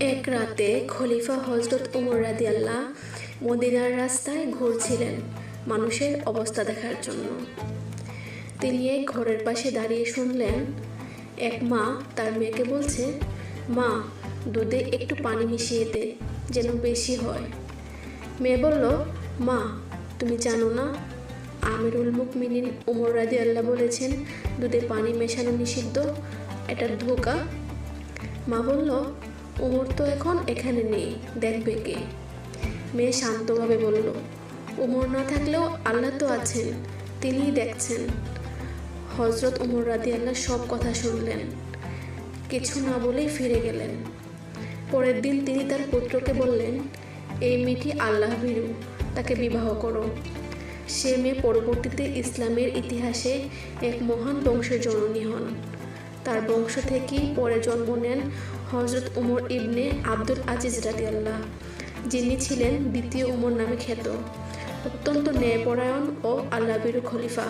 এক রাতে খলিফা হজরত উমর রাদিয়াল্লাহ মদিনার রাস্তায় ঘুরছিলেন মানুষের অবস্থা দেখার জন্য। তিনি এক ঘরের পাশে দাঁড়িয়ে শুনলেন এক মা তার মেয়েকে বলছে, মা, দুধে একটু পানি মিশিয়ে দে যেন বেশি হয়। মেয়ে বলল, মা, তুমি জানো না আমিরুল মুমিনিন উমর রাদিয়াল্লাহ বলেছেন দুধে পানি মেশানো নিষিদ্ধ, এটা ধোঁকা। মা বলল, উমর তো এখন এখানে নেই, দেখবে কে? মেয়ে শান্তভাবে বলল, উমর না থাকলেও আল্লাহ তো আছেন, তিনিই দেখছেন। হজরত উমর রাদিয়াল্লাহ সব কথা শুনলেন, কিছু না বলেই ফিরে গেলেন। পরের দিন তিনি তার পুত্রকে বললেন, এই মেয়েটি আল্লাহ ভীরু, তাকে বিবাহ করো। সে মেয়ে পরবর্তীতে ইসলামের ইতিহাসে এক মহান বংশের জননী হন। তার বংশ থেকেই পরে জন্ম নেন হজরত উমর ইবনে আব্দুল আজিজ রাদিয়াল্লাহ, যিনি ছিলেন দ্বিতীয় উমর নামে খ্যাত, অত্যন্ত ন্যায়পরায়ণ ও আল্লাহভীরু খলিফা।